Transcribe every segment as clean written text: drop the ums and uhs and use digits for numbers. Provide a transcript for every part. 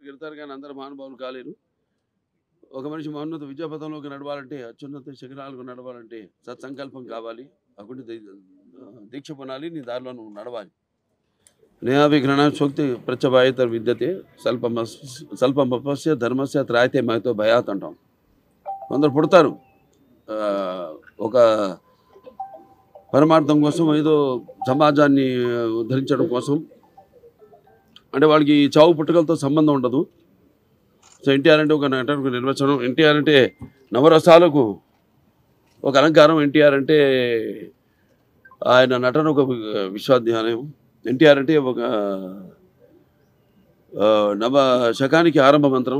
ఎడతారు కానీ అందరూ మహానుభావులు కాలేరు. ఒక మనిషి మహోన్నత విద్యాపథంలోకి నడవాలంటే, అత్యున్నత శిఖరాలకు నడవాలంటే సత్సంకల్పం కావాలి. అకుంటి దీక్ష పొనాలి, నీ దారిలో నువ్వు నడవాలి. నేహావిఘ్రణ సూక్తి ప్రత్యభాయత విద్యతే స్వల్పమపస్య ధర్మస్య త్రాయతే మహితో భయాత్ అంటాం. కొందరు పుడతారు ఒక పరమార్థం కోసం, ఏదో సమాజాన్ని ఉద్ధరించడం కోసం. అంటే వాళ్ళకి చావు పుట్టుకలతో సంబంధం ఉండదు. సో ఎన్టీఆర్ అంటే ఒక నటుడికి నిర్వచనం. ఎన్టీఆర్ అంటే నవరసాలకు ఒక అలంకారం. ఎన్టీఆర్ అంటే ఆయన నటన ఒక విశ్వాధ్యాలయం. ఎన్టీఆర్ అంటే ఒక నవ శకానికి ఆరంభ మంత్రం.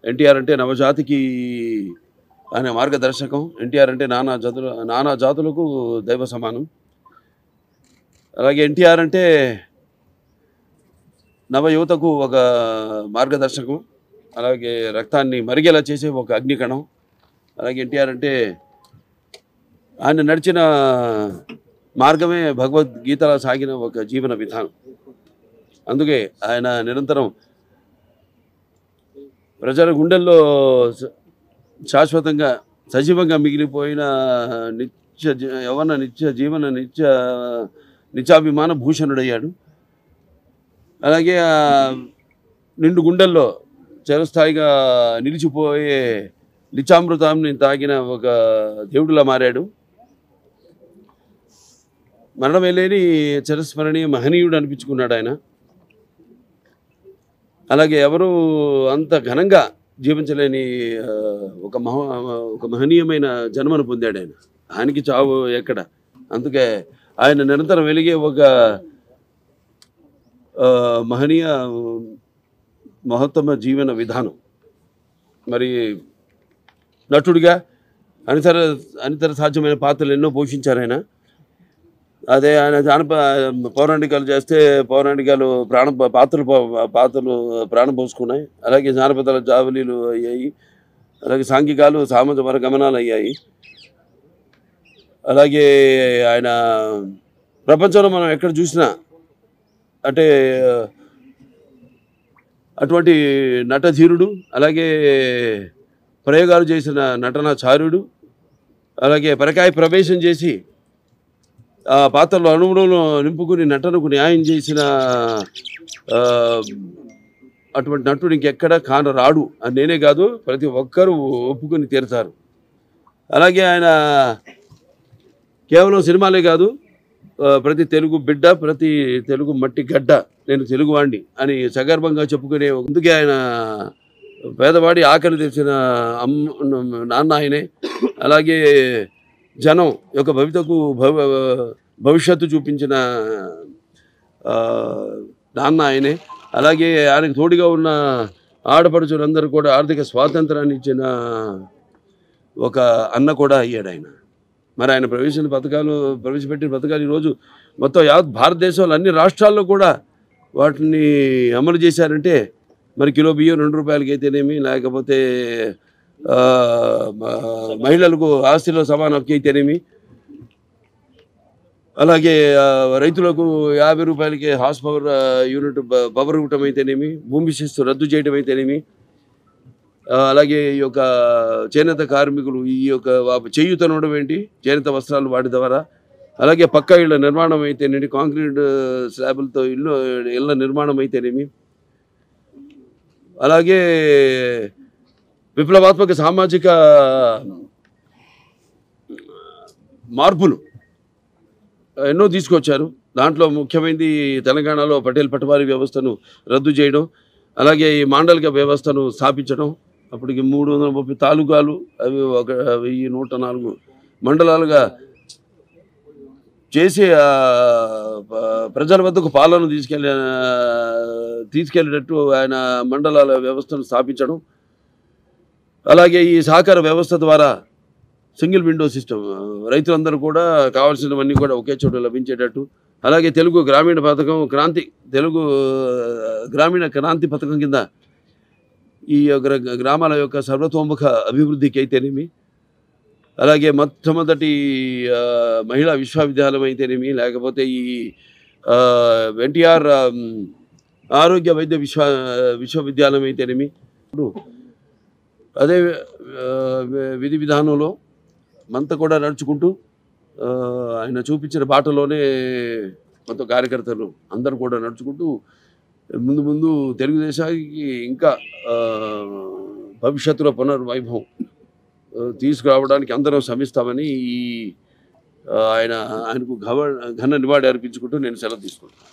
ఎన్టీఆర్ అంటే నవజాతికి ఆయన మార్గదర్శకం. ఎన్టీఆర్ అంటే నానా జాతులకు దైవ సమానం. అలాగే ఎన్టీఆర్ అంటే నవ యువతకు ఒక మార్గదర్శకం. అలాగే రక్తాన్ని మరిగేలా చేసే ఒక అగ్నికణం. అలాగే ఎన్టీఆర్ అంటే ఆయన నడిచిన మార్గమే భగవద్గీతలా సాగిన ఒక జీవన విధానం. అందుకే ఆయన నిరంతరం ప్రజల గుండెల్లో శాశ్వతంగా సజీవంగా మిగిలిపోయిన నిత్యాభిమాన భూషణుడయ్యాడు. అలాగే నిండు గుండెల్లో చిరస్థాయిగా నిలిచిపోయే నిత్యామృతాన్ని తాగిన ఒక దేవుడిలా మారాడు. మరణమే లేని చిరస్మరణీయ మహనీయుడు అనిపించుకున్నాడు ఆయన. అలాగే ఎవరు అంత ఘనంగా జీవించలేని ఒక మహనీయమైన జన్మను పొందాడు ఆయన. ఆయనకి చావు ఎక్కడ. అందుకే ఆయన నిరంతరం వెలిగే ఒక మహనీయ మహత్తమ జీవన విధానం. మరి నటుడిగా అనితర సాధ్యమైన పాత్రలు ఎన్నో పోషించారు ఆయన. అదే ఆయన పౌరాణికాలు చేస్తే పౌరాణికాలు పాత్రలు ప్రాణం పోసుకున్నాయి. అలాగే జానపదాల జావలీలు అయ్యాయి. అలాగే సాంఘికాలు సామాజిక గమనాలు అయ్యాయి. అలాగే ఆయన ప్రపంచంలో మనం ఎక్కడ చూసినా అంటే అటువంటి నటధీరుడు. అలాగే ప్రయోగాలు చేసిన నటనాచార్యుడు. అలాగే పరకాయ ప్రవేశం చేసి ఆ పాత్రలో అనుభవంలో నింపుకుని నటనకు న్యాయం చేసిన అటువంటి నటుడు ఇంకెక్కడ కానరాడు అని నేనే కాదు, ప్రతి ఒక్కరూ ఒప్పుకొని తీరుతారు. అలాగే ఆయన కేవలం సినిమాలే కాదు, ప్రతి తెలుగు బిడ్డ, ప్రతి తెలుగు మట్టి గడ్డ, నేను తెలుగువాణ్ణి అని సగర్భంగా చెప్పుకునే. అందుకే ఆయన పేదవాడి ఆకలి తెచ్చిన నాన్న ఆయనే. అలాగే జనం యొక్క భవిష్యత్తు చూపించిన నాన్న ఆయనే. అలాగే ఆయనకు తోడుగా ఉన్న ఆడపడుచులందరూ కూడా ఆర్థిక స్వాతంత్రాన్ని ఇచ్చిన ఒక అన్న కూడా అయ్యాడు ఆయన. మరి ఆయన ప్రవేశపెట్టిన పథకాలు ఈరోజు మొత్తం భారతదేశంలో అన్ని రాష్ట్రాల్లో కూడా వాటిని అమలు చేశారంటే మరి కిలో బియ్యం 2 రూపాయలకి అయితేనేమి, లేకపోతే మహిళలకు ఆస్తిలో సమాన హక్కు అయితేనేమి, అలాగే రైతులకు 50 రూపాయలకి హార్స్ పవర్ యూనిట్ పవర్ ఇవ్వటం అయితేనేమి, భూమి శిస్తు రద్దు చేయడం అయితేనేమి, అలాగే ఈ యొక్క చేనేత కార్మికులు ఈ యొక్క చేయూతనడం ఏంటి, చేనేత వస్త్రాలు వాటి ద్వారా, అలాగే పక్కా ఇళ్ళ నిర్మాణం అయితేనేమి, కాంక్రీట్ స్లాబులతో ఇళ్ళ నిర్మాణం అయితేనేమి, అలాగే విప్లవాత్మక సామాజిక మార్పులు ఎన్నో తీసుకొచ్చారు. దాంట్లో ముఖ్యమైనది తెలంగాణలో పటేల్ పటవారీ వ్యవస్థను రద్దు చేయడం, అలాగే ఈ మాండలిక వ్యవస్థను స్థాపించడం. అప్పటికి 330 తాలూకాలు, అవి 1104 మండలాలుగా చేసి ప్రజల వద్దకు పాలన తీసుకెళ్ళేటట్టు ఆయన మండలాల వ్యవస్థను స్థాపించడం. అలాగే ఈ సహకార వ్యవస్థ ద్వారా సింగిల్ విండో సిస్టమ్, రైతులందరూ కూడా కావాల్సినవన్నీ కూడా ఒకే చోట లభించేటట్టు. అలాగే తెలుగు గ్రామీణ క్రాంతి పథకం కింద ఈ గ్రామాల యొక్క సర్వతోముఖ అభివృద్ధికి అయితేనేమి, అలాగే మొట్టమొదటి మహిళా విశ్వవిద్యాలయం అయితేనేమి, లేకపోతే ఈ ఎన్టీఆర్ ఆరోగ్య వైద్య విశ్వవిద్యాలయం అయితేనేమి, ఇప్పుడు అదే విధి విధానంలో మనతో కూడా నడుచుకుంటూ ఆయన చూపించిన బాటలోనే కొంత కార్యకర్తలు అందరూ కూడా నడుచుకుంటూ ముందు ముందు తెలుగుదేశానికి ఇంకా భవిష్యత్తులో పునర్వైభవం తీసుకురావడానికి అందరం శ్రమిస్తామని ఆయనకు ఘన నివాళి అర్పించుకుంటూ నేను సెలవు తీసుకుంటాను.